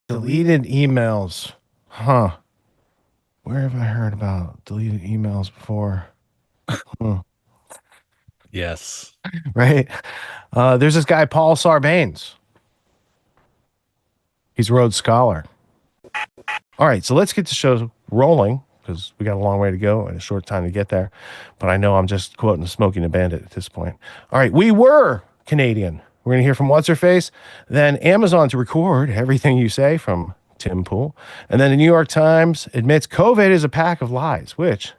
Deleted emails. Huh. Where have I heard about deleted emails before? Yes. Right? There's this guy, Paul Sarbanes. He's a Rhodes Scholar. All right, so let's get the show rolling because we got a long way to go and a short time to get there. But I know I'm just quoting Smoking the Bandit at this point. All right, we were Canadian. We're going to hear from What's-Her-Face, then Amazon to record everything you say from Tim Pool, and then the New York Times admits COVID is a pack of lies, which,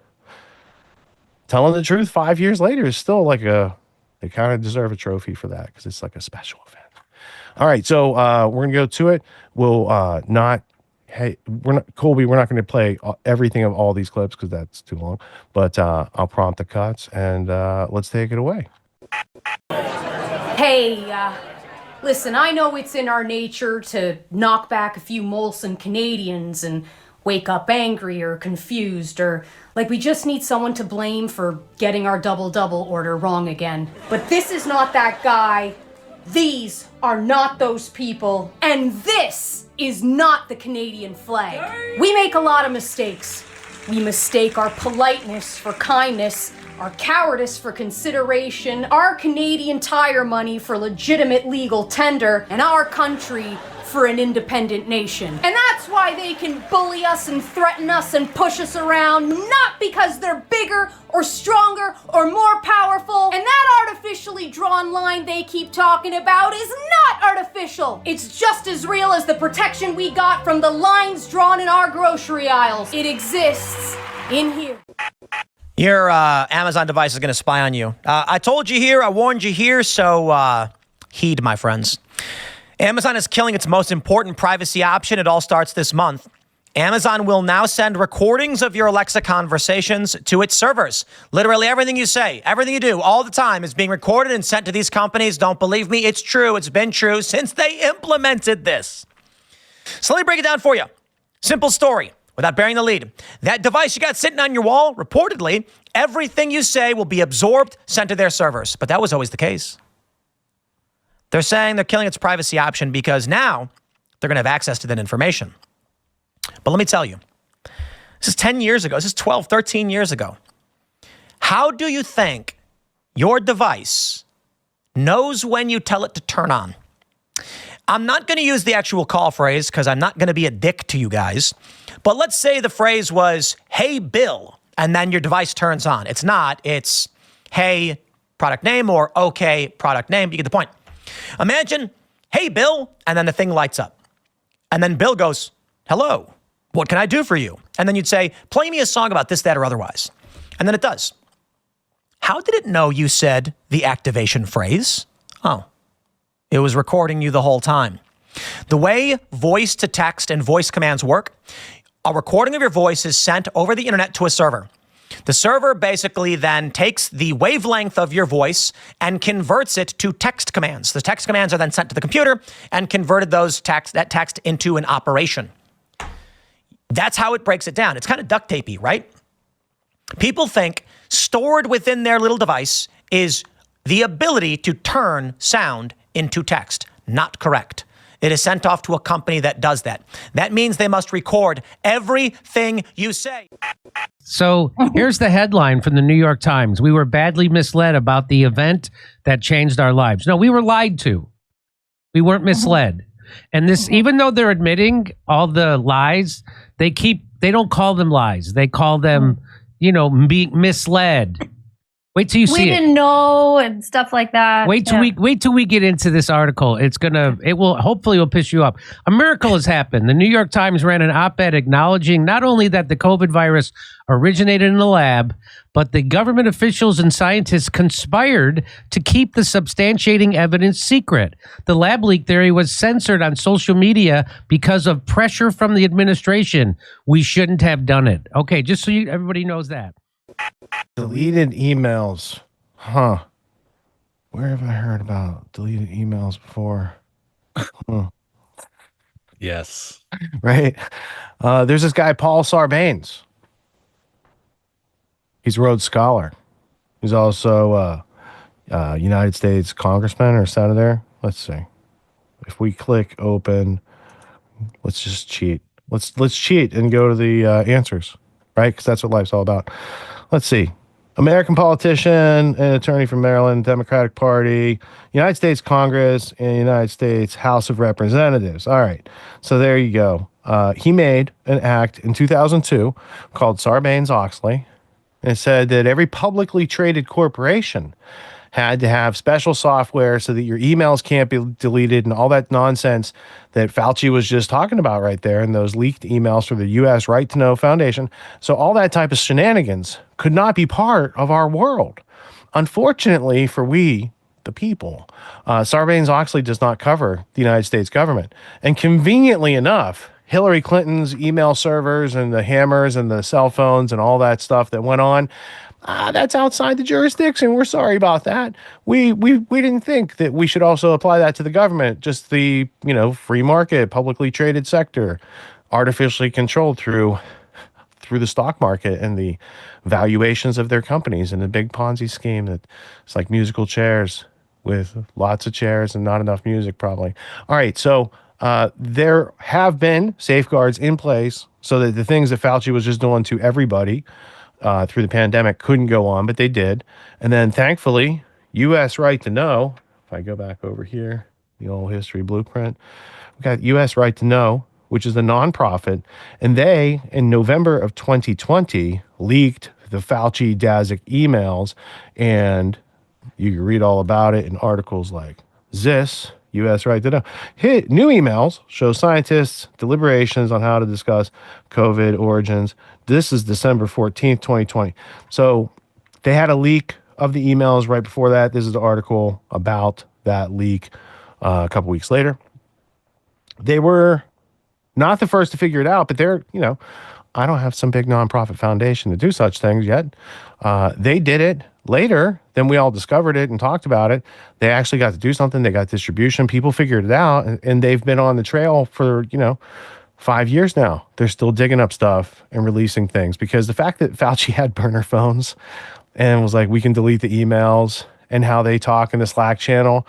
telling the truth 5 years later, is still like they kind of deserve a trophy for that because it's like a special event. All right, so we're going to go to it. We're not Colby, we're not going to play everything of all these clips because that's too long, but I'll prompt the cuts and let's take it away. Hey, listen, I know it's in our nature to knock back a few Molson Canadians and wake up angry or confused or like we just need someone to blame for getting our double-double order wrong again. But this is not that guy. These are not those people. And this is not the Canadian flag. We make a lot of mistakes. We mistake our politeness for kindness, our cowardice for consideration, our Canadian Tire money for legitimate legal tender, and our country for an independent nation. And that's why they can bully us and threaten us and push us around, not because they're bigger or stronger or more powerful. And that artificially drawn line they keep talking about is not artificial. It's just as real as the protection we got from the lines drawn in our grocery aisles. It exists in here. Your Amazon device is going to spy on you. I told you here, I warned you here, so heed, my friends. Amazon is killing its most important privacy option. It all starts this month. Amazon will now send recordings of your Alexa conversations to its servers. Literally everything you say, everything you do all the time is being recorded and sent to these companies. Don't believe me? It's true. It's been true since they implemented this. So let me break it down for you. Simple story. Without bearing the lead, that device you got sitting on your wall, reportedly, everything you say will be absorbed, sent to their servers. But that was always the case. They're saying they're killing its privacy option because now they're going to have access to that information. But let me tell you, this is 10 years ago. This is 12, 13 years ago. How do you think your device knows when you tell it to turn on? I'm not going to use the actual call phrase because I'm not going to be a dick to you guys. But let's say the phrase was, hey, Bill, and then your device turns on. It's not. It's, hey, product name, or okay, product name. You get the point. Imagine, hey, Bill, and then the thing lights up. And then Bill goes, hello, what can I do for you? And then you'd say, play me a song about this, that, or otherwise. And then it does. How did it know you said the activation phrase? Oh, it was recording you the whole time. The way voice to text and voice commands work, a recording of your voice is sent over the internet to a server. The server basically then takes the wavelength of your voice and converts it to text commands. The text commands are then sent to the computer and converted that text into an operation. That's how it breaks it down. It's kind of duct tapey, right? People think stored within their little device is the ability to turn sound into text. Not correct. It is sent off to a company that does that. That means they must record everything you say. So here's the headline from the New York Times. We were badly misled about the event that changed our lives. No, we were lied to. We weren't misled. And this, even though they're admitting all the lies, they don't call them lies. They call them, being misled. Wait till you see it. We didn't know and stuff like that. Wait till we get into this article. Hopefully will piss you up. A miracle has happened. The New York Times ran an op-ed acknowledging not only that the COVID virus originated in the lab, but the government officials and scientists conspired to keep the substantiating evidence secret. The lab leak theory was censored on social media because of pressure from the administration. We shouldn't have done it. Okay, just so everybody knows that. Deleted emails. Huh. Where have I heard about deleted emails before? Yes. Right? There's this guy, Paul Sarbanes. He's a Rhodes Scholar. He's also a United States congressman or senator. Let's see. If we click open Let's just cheat. Let's cheat and go to the answers, right? Because that's what life's all about. Let's see. American politician and attorney from Maryland, Democratic Party, United States Congress, and United States House of Representatives. All right. So there you go. He made an act in 2002 called Sarbanes-Oxley. And it said that every publicly traded corporation had to have special software so that your emails can't be deleted and all that nonsense that Fauci was just talking about right there and those leaked emails for the U.S. Right to Know Foundation. So all that type of shenanigans could not be part of our world. Unfortunately for we, the people, Sarbanes-Oxley does not cover the United States government. And conveniently enough, Hillary Clinton's email servers and the hammers and the cell phones and all that stuff that went on, that's outside the jurisdiction. We're sorry about that. We didn't think that we should also apply that to the government, just the, free market, publicly traded sector, artificially controlled through the stock market and the valuations of their companies and the big Ponzi scheme that it's like musical chairs with lots of chairs and not enough music probably. All right, so there have been safeguards in place so that the things that Fauci was just doing to everybody through the pandemic couldn't go on, but they did. And then thankfully, U.S. Right to Know, if I go back over here, the old history blueprint, we got U.S. Right to Know, which is a nonprofit, and they, in November of 2020, leaked the Fauci Dazak emails, and you can read all about it in articles like this, U.S. Right to Know. New emails show scientists' deliberations on how to discuss COVID origins. This is December 14th, 2020. So they had a leak of the emails right before that. This is the article about that leak a couple weeks later. They were not the first to figure it out, but they're, I don't have some big nonprofit foundation to do such things yet. They did it later. Then we all discovered it and talked about it. They actually got to do something. They got distribution. People figured it out, and they've been on the trail for, 5 years now. They're still digging up stuff and releasing things because the fact that Fauci had burner phones and was like, we can delete the emails and how they talk in the Slack channel,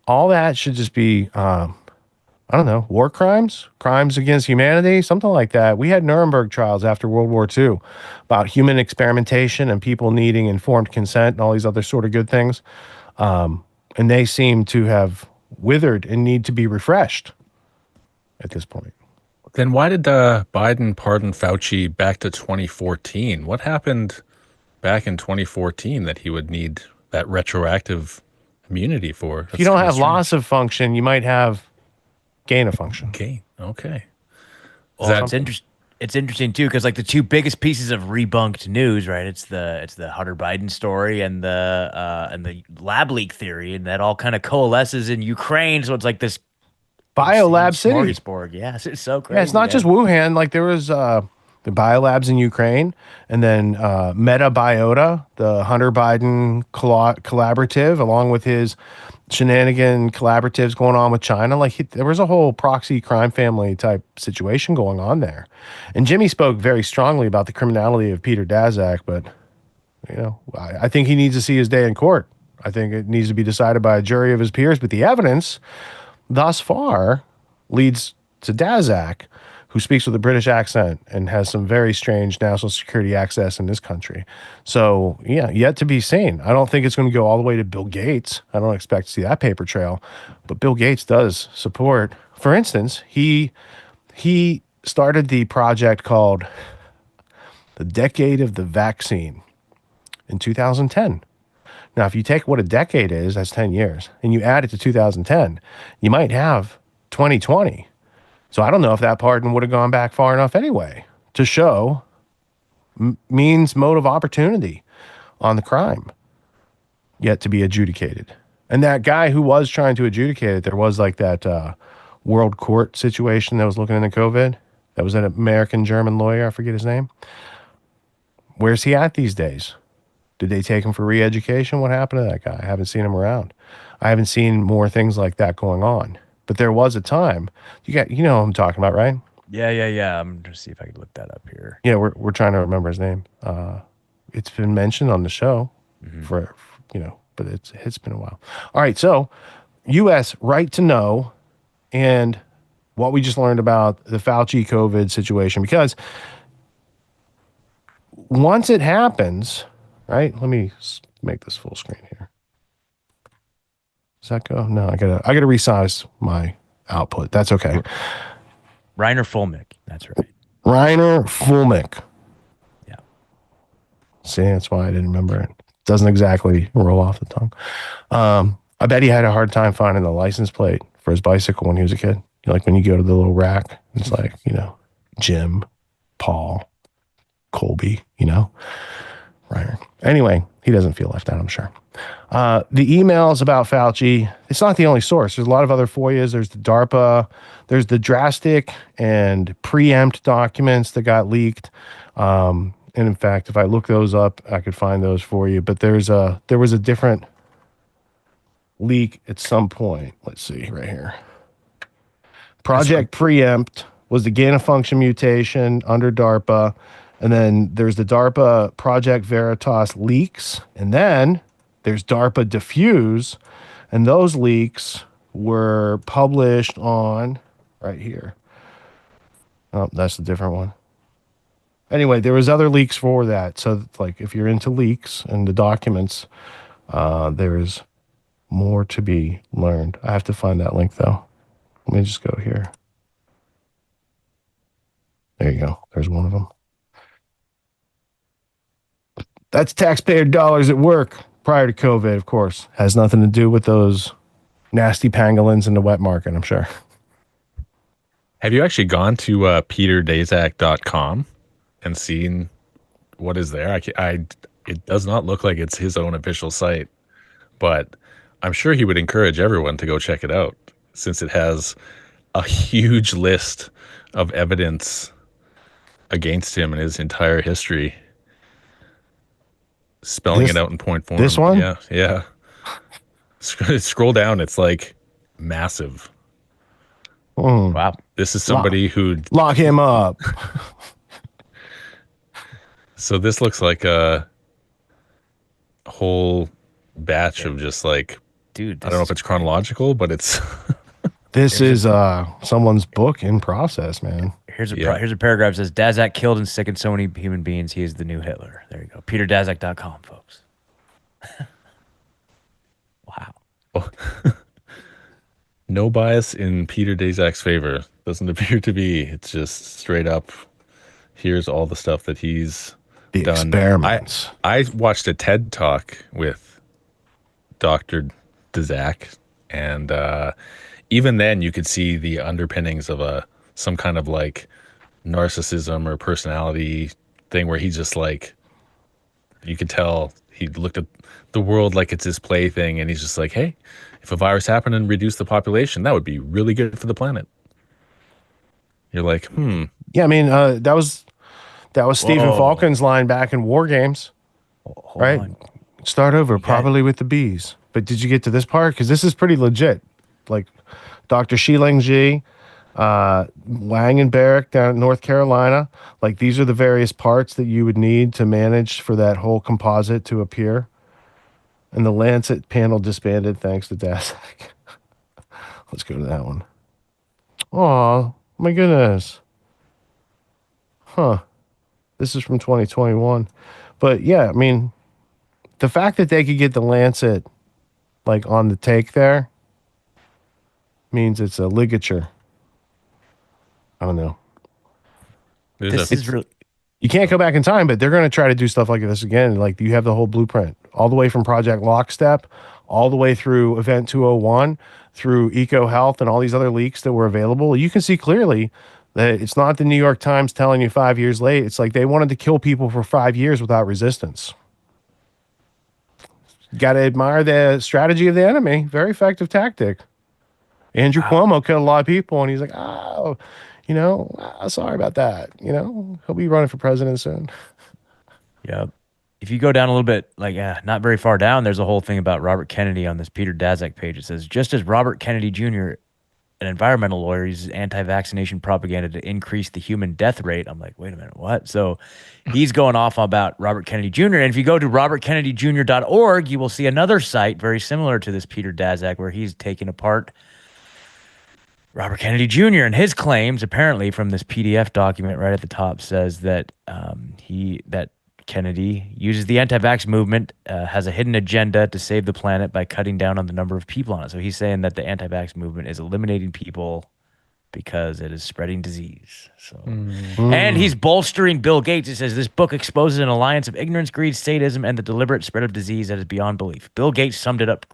all that should just be, war crimes, crimes against humanity, something like that. We had Nuremberg trials after World War II about human experimentation and people needing informed consent and all these other sort of good things. And they seem to have withered and need to be refreshed at this point. Then why did Biden pardon Fauci back to 2014? What happened back in 2014 that he would need that retroactive immunity for? If you don't have loss of function, you might have gain of function. Gain. Okay. Well, it's interesting too, because like the two biggest pieces of rebunked news, right? It's the Hunter Biden story and the lab leak theory, and that all kind of coalesces in Ukraine. So it's like this Biolab City. Smorgasbord. Yes, it's so crazy. Yeah, it's not just Wuhan. Like there was the biolabs in Ukraine, and then MetaBiota, the Hunter Biden collaborative, along with his shenanigan collaboratives going on with China. Like there was a whole proxy crime family type situation going on there. And Jimmy spoke very strongly about the criminality of Peter Dazak, but I think he needs to see his day in court. I think it needs to be decided by a jury of his peers, but the evidence thus far leads to Dazak, who speaks with a British accent and has some very strange national security access in this country. So, yeah, yet to be seen. I don't think it's going to go all the way to Bill Gates. I don't expect to see that paper trail. But Bill Gates does support. For instance, he started the project called the Decade of the Vaccine in 2010. Now, if you take what a decade is, that's 10 years, and you add it to 2010, you might have 2020. So I don't know if that pardon would have gone back far enough anyway to show means mode of opportunity on the crime yet to be adjudicated. And that guy who was trying to adjudicate it, there was like that world court situation that was looking into COVID. That was an American-German lawyer. I forget his name. Where's he at these days? Did they take him for re-education? What happened to that guy? I haven't seen him around. I haven't seen more things like that going on. But there was a time. You know what I'm talking about, right? Yeah. I'm going to see if I can look that up here. Yeah, we're trying to remember his name. It's been mentioned on the show for but it's been a while. All right, so U.S. Right to Know and what we just learned about the Fauci COVID situation, because once it happens, right? Let me make this full screen here. Does that go? No, I gotta resize my output. That's okay. Reiner Fulmick. That's right. Reiner Fulmick. Yeah. See, that's why I didn't remember it. Doesn't exactly roll off the tongue. I bet he had a hard time finding the license plate for his bicycle when he was a kid. Like when you go to the little rack, it's like, Jim, Paul, Colby, Reiner. Anyway, he doesn't feel left out, I'm sure. The emails about Fauci, it's not the only source. There's a lot of other FOIAs. There's the DARPA. There's the drastic and preempt documents that got leaked. And in fact, if I look those up, I could find those for you. But there was a different leak at some point. Let's see right here. Project Preempt was the gain-of-function mutation under DARPA. And then there's the DARPA Project Veritas leaks. And then there's DARPA Diffuse. And those leaks were published on right here. Oh, that's a different one. Anyway, there was other leaks for that. So like if you're into leaks and the documents, there is more to be learned. I have to find that link though. Let me just go here. There you go. There's one of them. That's taxpayer dollars at work prior to COVID, of course. Has nothing to do with those nasty pangolins in the wet market, I'm sure. Have you actually gone to peterdazak.com and seen what is there? It does not look like it's his own official site, but I'm sure he would encourage everyone to go check it out since it has a huge list of evidence against him and his entire history. Spelling it out in point form. This one? Yeah. Scroll down. It's like massive. Wow. This is somebody who lock him up. So this looks like a whole batch of just like, Dude, I don't know if it's chronological, but it's This is someone's book in process, man. Here's a paragraph that says Dazak killed and sickened so many human beings. He is the new Hitler. There you go. PeterDazak.com, folks. Wow. no bias in Peter Dazak's favor. Doesn't appear to be. It's just straight up. Here's all the stuff that he's The done. experiments. I watched a TED talk with Dr. Dazak, and even then you could see the underpinnings of some kind of like narcissism or personality thing where he's just like, you could tell he looked at the world like it's his plaything, and he's just like, hey, if a virus happened and reduced the population, that would be really good for the planet. You're like, Yeah, I mean, that was Stephen Falcon's line back in War Games, right? on. Start over, probably with the bees. But did you get to this part? Because this is pretty legit. Like Dr. Shileng Ji, Wang and Barrick down in North Carolina. Like these are the various parts that you would need to manage for that whole composite to appear. And the Lancet panel disbanded thanks to Dazak. Let's go to that one. Oh, my goodness. Huh. This is from 2021. But yeah, I mean, the fact that they could get the Lancet like on the take there means it's a ligature. I don't know. This is really. You can't go back in time, but they're going to try to do stuff like this again. Like you have the whole blueprint all the way from Project Lockstep, all the way through Event 201, through EcoHealth and all these other leaks that were available. You can see clearly that it's not the New York Times telling you 5 years late. It's like they wanted to kill people for 5 years without resistance. Got to admire the strategy of the enemy. Very effective tactic. Andrew Cuomo killed a lot of people, and he's like, sorry about that. He'll be running for president soon. Yeah. If you go down a little bit, like not very far down, there's a whole thing about Robert Kennedy on this Peter Dazak page. It says, just as Robert Kennedy Jr., an environmental lawyer, uses anti-vaccination propaganda to increase the human death rate. I'm like, wait a minute, what? So he's going off about Robert Kennedy Jr. And if you go to robertkennedyjr.org, you will see another site very similar to this Peter Dazak where he's taking apart Robert Kennedy Jr. and his claims, apparently from this PDF document right at the top, says that that Kennedy uses the anti-vax movement, has a hidden agenda to save the planet by cutting down on the number of people on it. So he's saying that the anti-vax movement is eliminating people because it is spreading disease. So, and he's bolstering Bill Gates. It says this book exposes an alliance of ignorance, greed, sadism, and the deliberate spread of disease that is beyond belief. Bill Gates summed it up.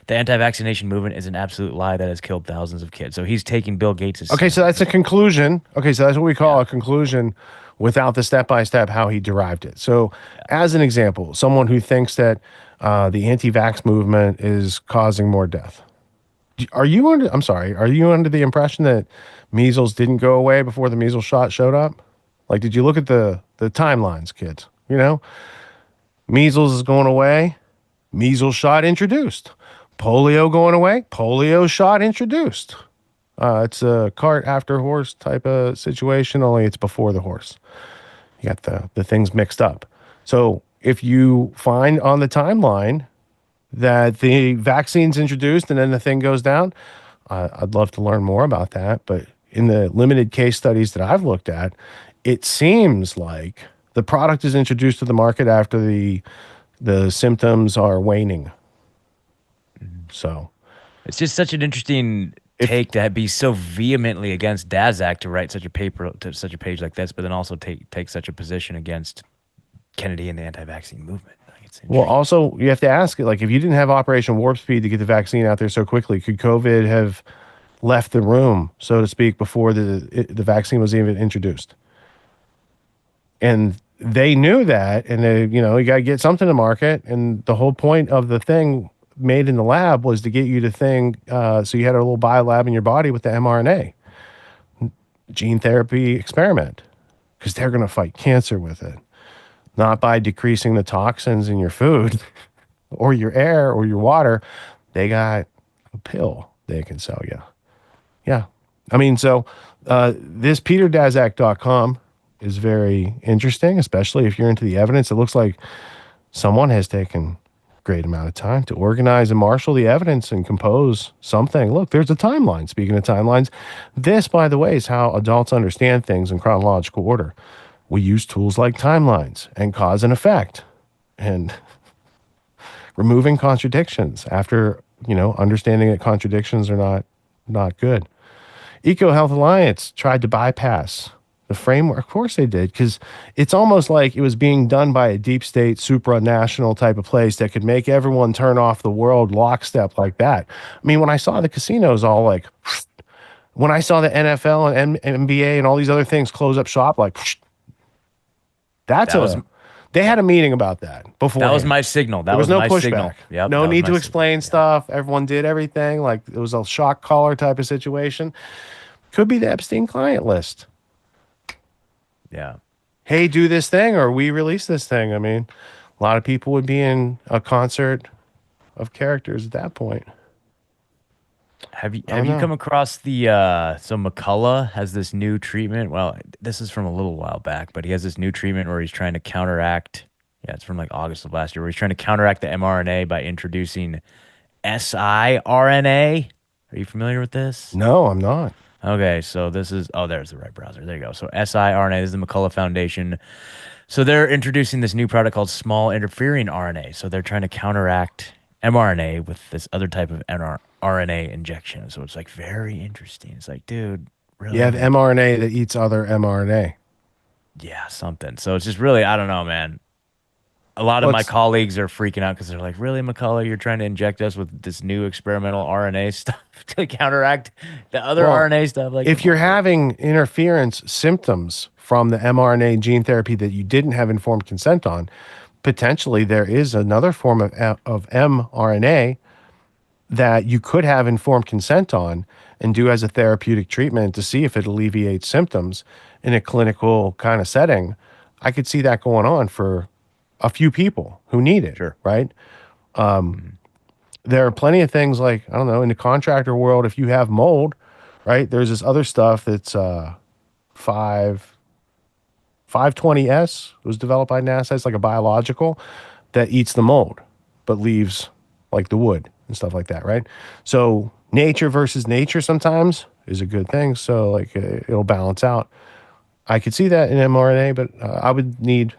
The anti-vaccination movement is an absolute lie that has killed thousands of kids. So he's taking Bill Gates' Okay, so that's a conclusion. Okay, so that's what we call a conclusion without the step-by-step how he derived it. So as an example, someone who thinks that the anti-vax movement is causing more death. Are you under the impression that measles didn't go away before the measles shot showed up? Like, did you look at the timelines, kids? You know, measles is going away, measles shot introduced. Polio going away, polio shot introduced. It's a cart after horse type of situation, only it's before the horse. You got the things mixed up. So if you find on the timeline that the vaccine's introduced and then the thing goes down, I'd love to learn more about that. But in the limited case studies that I've looked at, it seems like the product is introduced to the market after the symptoms are waning. So it's just such an interesting take to be so vehemently against Dazak to write such a paper to such a page like this, but then also take such a position against Kennedy and the anti-vaccine movement. Well, also you have to ask it, like, if you didn't have Operation Warp Speed to get the vaccine out there so quickly, could COVID have left the room, so to speak, before the vaccine was even introduced? And they knew that, and they, you got to get something to market, and the whole point of the thing made in the lab was to get you to think, so you had a little biolab in your body with the mRNA gene therapy experiment, because they're going to fight cancer with it, not by decreasing the toxins in your food or your air or your water. They got a pill they can sell you. Yeah. I mean, so this PeterDazak.com is very interesting, especially if you're into the evidence. It looks like someone has taken great amount of time to organize and marshal the evidence and compose something. Look, there's a timeline. Speaking of timelines, this, by the way, is how adults understand things in chronological order. We use tools like timelines and cause and effect and removing contradictions after, understanding that contradictions are not good. EcoHealth Alliance tried to bypass the framework. Of course they did, because it's almost like it was being done by a deep state, supranational type of place that could make everyone turn off the world lockstep like that. I mean, when I saw the casinos all like, when I saw the NFL and NBA and all these other things close up shop, like, they had a meeting about that before. That was my signal. There was no pushback. Signal. Yep, no need to explain stuff. Everyone did everything. Like, it was a shock collar type of situation. Could be the Epstein client list. Yeah. Hey, do this thing, or we release this thing. I mean, a lot of people would be in a concert of characters at that point. Have you come across the so McCullough has this new treatment? Well, this is from a little while back, but he has this new treatment where he's trying to counteract. Yeah, it's from like August of last year, where he's trying to counteract the mRNA by introducing siRNA. Are you familiar with this? No, I'm not. Okay, so this is, there's the right browser. There you go. So siRNA, this is the McCullough Foundation. So they're introducing this new product called small interfering RNA. So they're trying to counteract mRNA with this other type of RNA injection. So it's like very interesting. It's like, dude, really? You have mRNA that eats other mRNA. Yeah, something. So it's just really, I don't know, man. A lot of my colleagues are freaking out because they're like, really, McCullough, you're trying to inject us with this new experimental RNA stuff to counteract the other RNA stuff? Like, if you're having interference symptoms from the mRNA gene therapy that you didn't have informed consent on, potentially there is another form of mRNA that you could have informed consent on and do as a therapeutic treatment to see if it alleviates symptoms in a clinical kind of setting. I could see that going on for a few people who need it, right? There are plenty of things like, I don't know, in the contractor world, if you have mold, right, there's this other stuff that's 520S was developed by NASA. It's like a biological that eats the mold, but leaves like the wood and stuff like that, right? So nature versus nature sometimes is a good thing. So like it'll balance out. I could see that in mRNA, but I would need,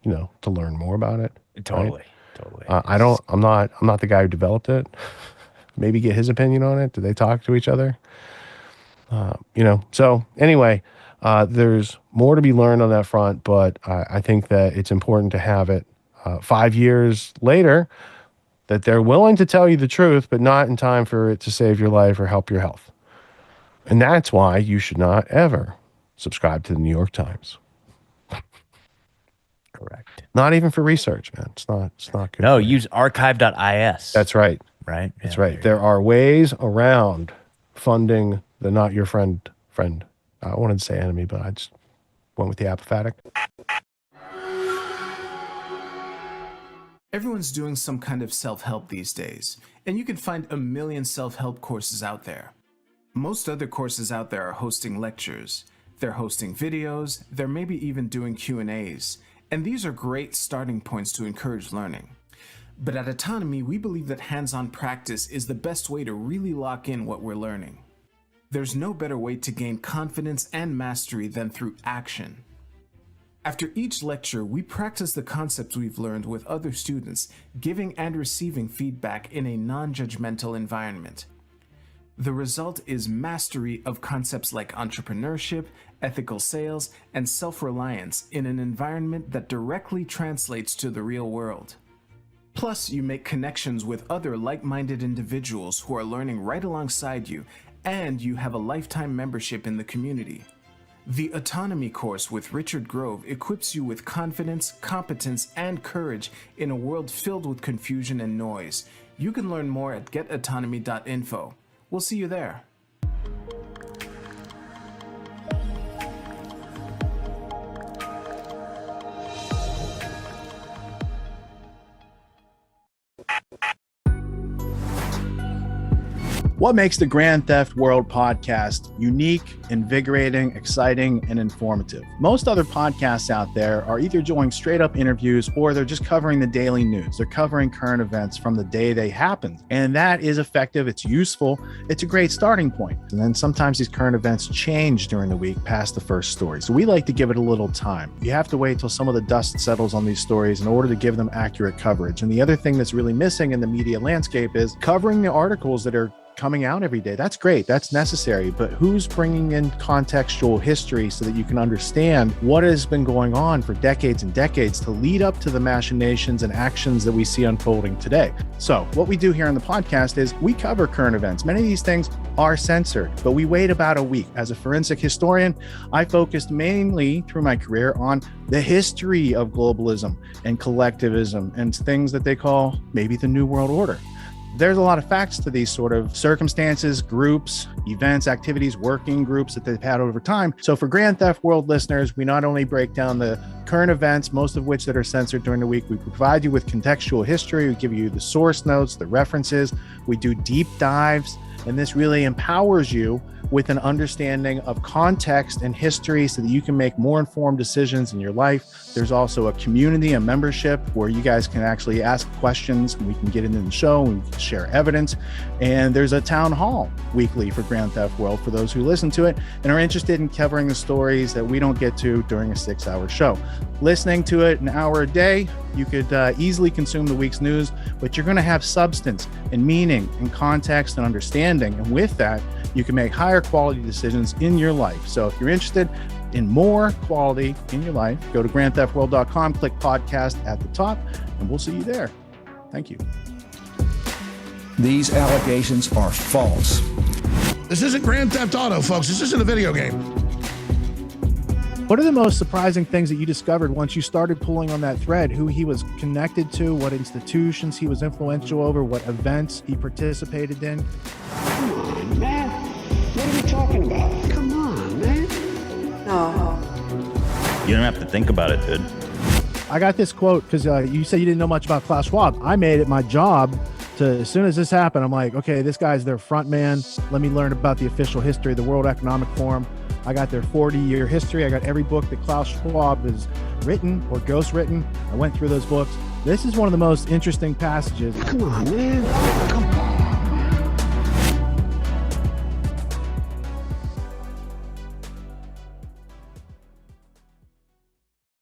to learn more about it. Totally. Right? I'm not the guy who developed it. Maybe get his opinion on it. Do they talk to each other? So anyway, there's more to be learned on that front, but I think that it's important to have it 5 years later, that they're willing to tell you the truth, but not in time for it to save your life or help your health. And that's why you should not ever subscribe to the New York Times. Correct. Not even for research, man. It's not good. No, use archive.is. That's right. Right? That's Yeah, right. There are ways around funding the not your friend. I wanted to say enemy, but I just went with the apophatic. Everyone's doing some kind of self-help these days, and you can find a million self-help courses out there. Most other courses out there are hosting lectures. They're hosting videos, they're maybe even doing Q&As, and these are great starting points to encourage learning. But at Autonomy, we believe that hands-on practice is the best way to really lock in what we're learning. There's no better way to gain confidence and mastery than through action. After each lecture, we practice the concepts we've learned with other students, giving and receiving feedback in a non-judgmental environment. The result is mastery of concepts like entrepreneurship, ethical sales, and self-reliance in an environment that directly translates to the real world. Plus, you make connections with other like-minded individuals who are learning right alongside you, and you have a lifetime membership in the community. The Autonomy course with Richard Grove equips you with confidence, competence, and courage in a world filled with confusion and noise. You can learn more at getautonomy.info. We'll see you there. What makes the Grand Theft World podcast unique, invigorating, exciting, and informative? Most other podcasts out there are either doing straight up interviews or they're just covering the daily news. They're covering current events from the day they happened. And that is effective. It's useful. It's a great starting point. And then sometimes these current events change during the week past the first story. So we like to give it a little time. You have to wait till some of the dust settles on these stories in order to give them accurate coverage. And the other thing that's really missing in the media landscape is covering the articles that are coming out every day. That's great. That's necessary. But who's bringing in contextual history so that you can understand what has been going on for decades and decades to lead up to the machinations and actions that we see unfolding today? So what we do here on the podcast is we cover current events. Many of these things are censored, but we wait about a week. As a forensic historian, I focused mainly through my career on the history of globalism and collectivism and things that they call maybe the New World Order. There's a lot of facts to these sort of circumstances, groups, events, activities, working groups that they've had over time. So for Grand Theft World listeners, we not only break down the current events, most of which that are censored during the week, we provide you with contextual history, we give you the source notes, the references, we do deep dives, and this really empowers you with an understanding of context and history so that you can make more informed decisions in your life. There's also a community, a membership where you guys can actually ask questions and we can get into the show and we can share evidence. And there's a town hall weekly for Grand Theft World for those who listen to it and are interested in covering the stories that we don't get to during a 6-hour show. Listening to it an hour a day, you could easily consume the week's news, but you're going to have substance and meaning and context and understanding. And with that, you can make higher quality decisions in your life. So if you're interested in more quality in your life, go to grandtheftworld.com, click podcast at the top, and we'll see you there. Thank you. These allegations are false. This isn't Grand Theft Auto, folks. This isn't a video game. What are the most surprising things that you discovered once you started pulling on that thread? Who he was connected to, what institutions he was influential over, what events he participated in? Come on, man. What are we talking about? Come on, man. No. You don't have to think about it, dude. I got this quote because you said you didn't know much about Klaus Schwab. I made it my job to, as soon as this happened, I'm like, okay, this guy's their front man. Let me learn about the official history of the World Economic Forum. I got their 40-year history. I got every book that Klaus Schwab has written or ghostwritten. I went through those books. This is one of the most interesting passages. Come on, man. Come